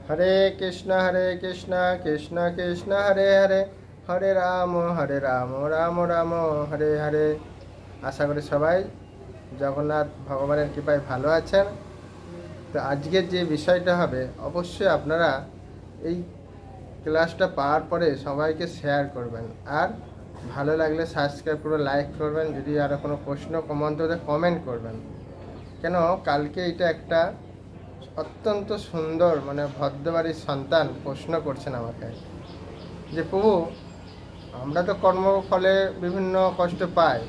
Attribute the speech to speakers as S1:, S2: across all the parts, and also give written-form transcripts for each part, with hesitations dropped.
S1: হরে কৃষ্ণ কৃষ্ণ কৃষ্ণ হরে হরে, হরে রাম রাম রাম হরে হরে। আশা করি সবাই জগন্নাথ ভগবানের কৃপায় ভালো আছেন। তো আজকের যে বিষয়টা হবে, অবশ্যই আপনারা এই ক্লাসটা পাওয়ার পরে সবাইকে শেয়ার করবেন, আর ভালো লাগলে সাবস্ক্রাইব করে লাইক করবেন। যদি আরও কোনো প্রশ্ন মন্তব্যে কমেন্ট করবেন। কেন কালকে এটা একটা অত্যন্ত সুন্দর ভদ্রবাড়ির সন্তান প্রশ্ন করছেন আমাকে যে প্রভু, আমরা তো কর্মফলে বিভিন্ন কষ্ট পাই,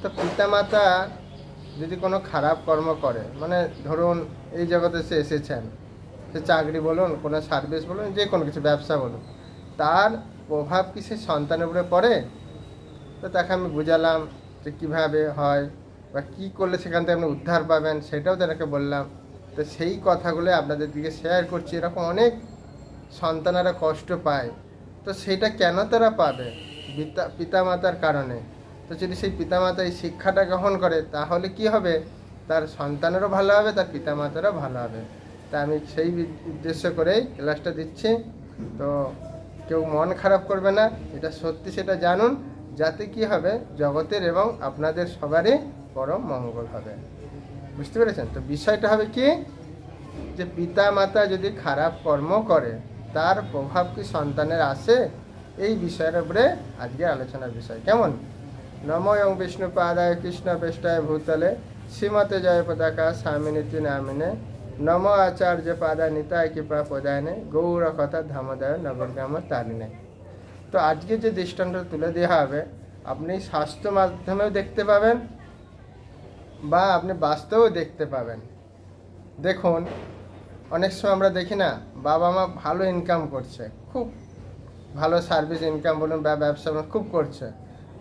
S1: তো পিতামাতা যদি কোনো খারাপ কর্ম করে, ধরুন এই জগতে সে এসেছেন, সে চাকরি বলুন, কোনো সার্ভিস বলুন, যে কোনো কিছু ব্যবসা বলুন, তার প্রভাব কি সে সন্তানের উপরে পড়ে? তো তাকে আমি বুঝালাম যে কীভাবে হয় বা কী করলে সেখান থেকে আপনি উদ্ধার পাবেন, সেটাও তাকে বললাম। তো সেই কথাগুলো আপনাদের দিকে শেয়ার করছি। এরকম অনেক সন্তানেরা কষ্ট পায়, তো সেটা কেন তারা পাবে? পিতামাতার কারণে। তো যদি সেই পিতামাতা এই শিক্ষাটা গ্রহণ করে, তাহলে কি হবে? তার সন্তানেরও ভালো হবে, তার পিতামাতারও ভালো হবে। তা আমি সেই উদ্দেশ্য করেই ক্লাসটা দিচ্ছি। তো কেউ মন খারাপ করবে না, এটা সত্যি সেটা জানুন, যাতে কি হবে জগতের এবং আপনাদের সবারই পরম মঙ্গল হবে। বুঝতে পেরেছেন? তো বিষয়টা হবে কি, যে পিতা মাতা যদি খারাপ কর্ম করে, তার প্রভাব কি সন্তানের আসে? এই বিষয়ের উপরে আজকে আলোচনার বিষয়। কেমন? নমো এবং বিষ্ণু পাদায় কৃষ্ণ পেষ্টায় ভূতলে শ্রীমতে জয় পতাকা স্বামিনীতি নামিনে নম আচার্য পাদা নিতায় কৃপা প্রদায়নে গৌর কথা ধামোদয় নগরগ্রাম তারিণে। তো আজকে যে দৃষ্টান্ত তুলে দেওয়া হবে, আপনি স্বাস্থ্য মাধ্যমেও দেখতে পাবেন বা আপনি বাস্তবেও দেখতে পাবেন। দেখুন, অনেক সময় আমরা দেখি না, বাবা মা ভালো ইনকাম করছে, খুব ভালো সার্ভিস ইনকাম বলুন বা ব্যবসা বলুন, খুব করছে।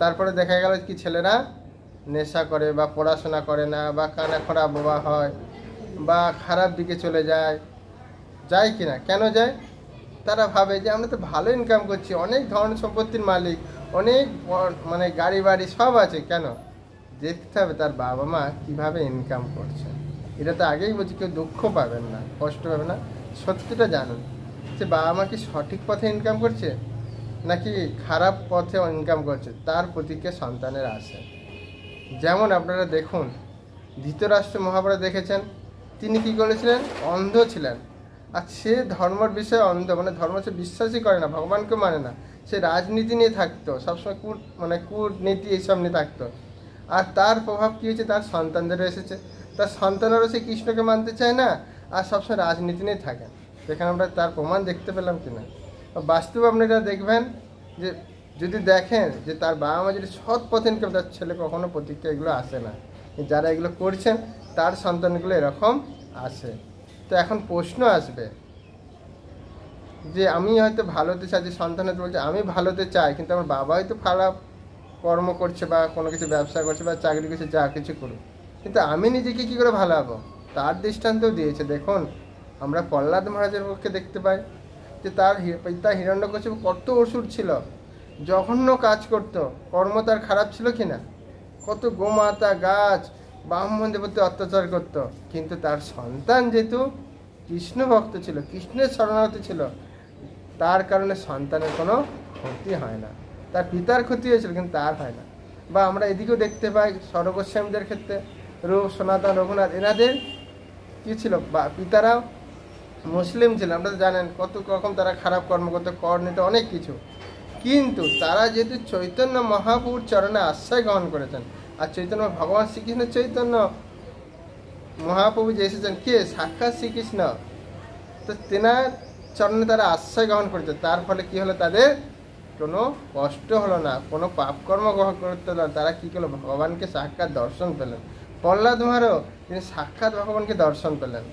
S1: তারপরে দেখা গেল কি ছেলেরা নেশা করে বা পড়াশোনা করে না, বা কানা খোড়া বোবা হয়, বা খারাপ দিকে চলে যায়। যায় কি না? কেন যায়? তারা ভাবে যে আমরা তো ভালো ইনকাম করছি, অনেক ধন সম্পত্তির মালিক, অনেক গাড়ি বাড়ি সব আছে। কেন? দেখতে হবে তার বাবা মা কীভাবে ইনকাম করছে। এটা তো আগেই বলছি, কেউ দুঃখ পাবেন না, কষ্ট পাবে না। সত্যিটা জানুন যে বাবা মা কি সঠিক পথে ইনকাম করছে নাকি খারাপ পথে ইনকাম করছে, তার প্রতিক্রিয়া সন্তানের আসে। যেমন আপনারা দেখুন, ধৃতরাষ্ট্র মহাভারত দেখেছেন, তিনি কি করেছিলেন? অন্ধ ছিলেন। আর সে ধর্মের বিষয়ে অন্ধ, ধর্ম সে বিশ্বাসই করে না, ভগবানকে মানে না। সে রাজনীতি নিয়ে থাকতো, সবসময় কূটনীতি এইসব নিয়ে থাকতো। আর তার প্রভাব কী হয়েছে? তার সন্তানদেরও এসেছে। তার সন্তানেরও সে কৃষ্ণকে মানতে চায় না, আর সবসময় রাজনীতি নিয়ে থাকেন। সেখানে আমরা তার প্রমাণ দেখতে পেলাম কিনা? বাস্তবে আপনি এটা দেখবেন যে যদি দেখেন যে তার বাবা মা যদি সৎ পথে ইনকাম, তার ছেলে কখনো প্রতিক্রিয়া এগুলো আসে না। যারা এগুলো করছেন তার সন্তানগুলো এরকম আসে। তো এখন প্রশ্ন আসবে যে আমি হয়তো ভালোতে চাই, যে সন্তান হয়তো বলছে আমি ভালোতে চাই, কিন্তু আমার বাবা হয়তো খারাপ কর্ম করছে বা কোনো কিছু ব্যবসা করছে বা চাকরি করছে, যা কিছু করুক, কিন্তু আমি নিজেকে কী করে ভালো হবো? তার দৃষ্টান্তও দিয়েছে। দেখুন, আমরা প্রহ্লাদ মহারাজের পক্ষে দেখতে পাই যে তার পিতা হিরণ্যকশিপু কত অসুর ছিল, জঘন্য কাজ করত, কর্ম তার খারাপ ছিল কি না? কত গোমাতা, গাছ, ব্রাহ্মণদের প্রতি অত্যাচার করত, কিন্তু তার সন্তান যেহেতু কৃষ্ণ ভক্ত ছিল, কৃষ্ণের শরণার্থী ছিল, তার কারণে সন্তানের কোনো ক্ষতি হয় না। তার পিতার ক্ষতি হয়েছিল কিন্তু তার হয় না। বা আমরা এদিকেও দেখতে পাই স্বরগোস্বামীদের ক্ষেত্রে, রূপ, সনাতন, রঘুনাথ, এনাদের কী ছিল? বা পিতারা মুসলিম ছিল, আপনারা জানেন কত রকম তারা খারাপ কর্ম করতে, কর নিতে, অনেক কিছু। কিন্তু তারা যেহেতু চৈতন্য মহাপ্রভুর চরণে আশ্রয় গ্রহণ করেছেন, আর চৈতন্য ভগবান শ্রীকৃষ্ণ চৈতন্য মহাপ্রভু যে এসেছেন, কে? সাক্ষাৎ শ্রীকৃষ্ণ। তো তেনার চরণে তারা আশ্রয় গ্রহণ করেছে, তার ফলে কি হলো? তাদের কোনো কষ্ট হলো না, কোনো পাপকর্ম গ্রহণ করতে হলো না। তারা কী করলো? ভগবানকে সাক্ষাৎ দর্শন পেলেন। প্রহ্লাদ মহারাজও তিনি সাক্ষাৎ ভগবানকে দর্শন পেলেন।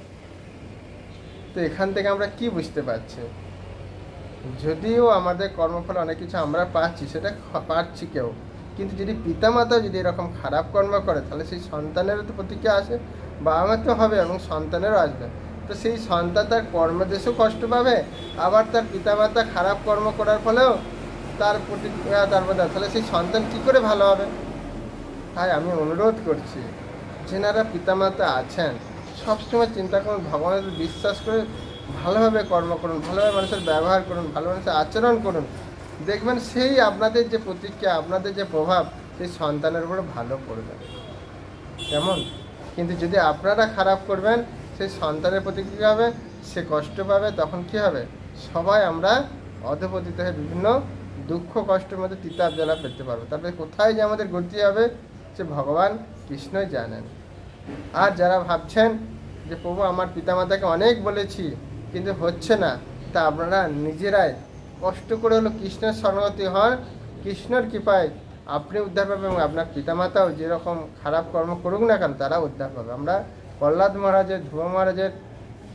S1: তো এখান থেকে আমরা কি বুঝতে পারছি? যদিও আমাদের কর্মফলে অনেক কিছু আমরা পাচ্ছি, সেটা পাচ্ছি কেউ, কিন্তু যদি পিতামাতা যদি এরকম খারাপ কর্ম করে, তাহলে সেই সন্তানেরও তো প্রতিক্রিয়া আসে, বাবা মা তো হবে এবং সন্তানেরও আসবে। তো সেই সন্তান তার কর্মদেশেও কষ্ট পাবে, আবার তার পিতামাতা খারাপ কর্ম করার ফলেও তার প্রতিক্রিয়া তার মধ্যে, তাহলে সেই সন্তান কী করে ভালো হবে? তাই আমি অনুরোধ করছি, যেনারা পিতামাতা আছেন, সবসময় চিন্তা করুন, ভগবানের বিশ্বাস করে ভালোভাবে কর্ম করুন, ভালোভাবে মানুষের ব্যবহার করুন, ভালো মানুষের আচরণ করুন, দেখবেন সেই আপনাদের যে প্রতিক্রিয়া, আপনাদের যে প্রভাব সেই সন্তানের উপরে ভালো পড়বে। কেমন? কিন্তু যদি আপনারা খারাপ করবেন, সেই সন্তানের প্রতি কী হবে? সে কষ্ট পাবে। তখন কি হবে? সবাই আমরা অধঃপতিত হয়ে বিভিন্ন দুঃখ কষ্টের মধ্যে তিতাব জ্বালা পেতে পারবো। তারপরে কোথায় যে আমাদের গতি হবে সে ভগবান কৃষ্ণই জানেন। আর যারা ভাবছেন যে প্রভু আমার পিতামাতাকে অনেক বলেছি কিন্তু হচ্ছে না, তা আপনারা নিজেরাই কষ্ট করে হলো কৃষ্ণের শরণাগতি হন। কৃষ্ণের কৃপায় আপনি উদ্ধার পাবেন এবং আপনার পিতামাতাও যেরকম খারাপ কর্ম করুক না কেন তারা উদ্ধার পাবে। আমরা প্রহ্লাদ মহারাজের, ধ্রুব মহারাজের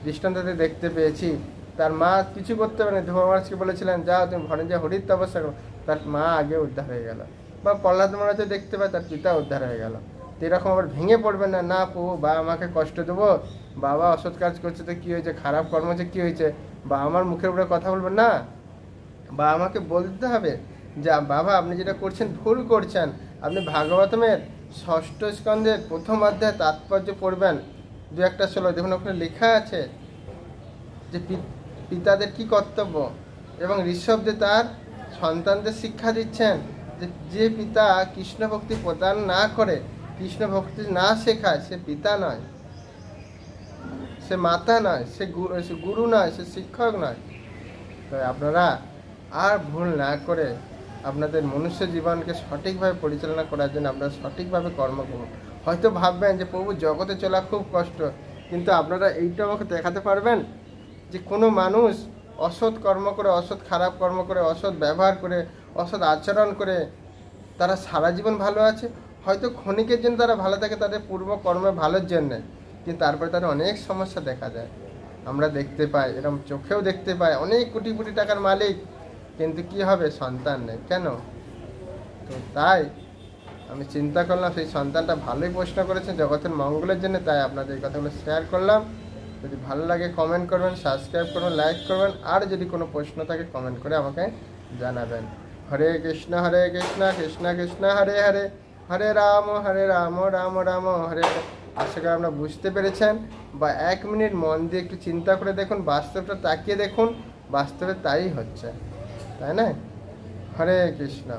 S1: দৃষ্টান্ততে দেখতে পেয়েছি। তার মা কিছু করতে পারেনি, ধ্রুব মহারাজকে বলেছিলেন যাও তুমি ভরে যে হরির তপস্যা করো, তার মা আগে উদ্ধার হয়ে গেল। বা প্রহ্লাদ মহারাজও দেখতে পায় তার পিতা উদ্ধার হয়ে গেল। তো এরকম আবার ভেঙে পড়বেন না, না প্রভু বা আমাকে কষ্ট দেবো, বাবা অসৎ কাজ করছে তো কী হয়েছে, খারাপ কর্ম হচ্ছে কী হয়েছে, বা আমার মুখের উপরে কথা বলবেন না, বা আমাকে বলতে হবে যে বাবা আপনি যেটা করছেন ভুল করছেন। আপনি ভাগবতমের 6ষ্ঠ স্কন্ধের 1ম অধ্যায় তাৎপর্য পড়বেন, 2-1 শ্লোক দেখুন, ওখানে লেখা আছে যে পিতাদের কি কর্তব্য, এবং ঋষভদেব তার সন্তানদের শিক্ষা দিচ্ছেন যে পিতা কৃষ্ণ ভক্তি প্রদান না করে, কৃষ্ণ ভক্তি না শেখায়, সে পিতা নয়, সে মাতা নয়, সে গুরু নয়, সে শিক্ষক নয়। তাই আপনারা আর ভুল না করে আপনাদের মনুষ্য জীবনকে সঠিকভাবে পরিচালনা করার জন্য আপনারা সঠিকভাবে কর্ম করুন। হয়তো ভাববেন যে প্রভু জগতে চলা খুব কষ্ট, কিন্তু আপনারা এইটা আমাকে দেখাতে পারবেন যে কোনো মানুষ অসৎ কর্ম করে, অসৎ খারাপ কর্ম করে, অসৎ ব্যবহার করে, অসৎ আচরণ করে তারা সারা জীবন ভালো আছে? হয়তো ক্ষণিকের জন্য তারা ভালো থাকে তাদের পূর্ব কর্মে ভালোর জন্যে, কিন্তু তারপরে তাদের অনেক সমস্যা দেখা যায়। আমরা দেখতে পাই, এরকম চোখেও দেখতে পাই, অনেক কোটি কোটি টাকার মালিক, কিন্তু কি হবে? সন্তান নেই। কেন? তো তাই আমি চিন্তা করলাম সেই সন্তানটা ভালোই প্রশ্ন করেছেন জগতের মঙ্গলের জন্য, তাই আপনাদের এই কথাগুলো শেয়ার করলাম। যদি ভালো লাগে কমেন্ট করবেন, সাবস্ক্রাইব করবেন, লাইক করবেন, আর যদি কোনো প্রশ্ন থাকে কমেন্ট করে আমাকে জানাবেন। হরে কৃষ্ণ কৃষ্ণ কৃষ্ণ হরে হরে, হরে রাম রাম রাম হরে হরে। আশা করি আপনারা বুঝতে পেরেছেন, বা 1 মিনিট মন দিয়ে একটু চিন্তা করে দেখুন, বাস্তবটা তাকিয়ে দেখুন, বাস্তবে তাই হচ্ছে, তাই না? হরে কৃষ্ণ।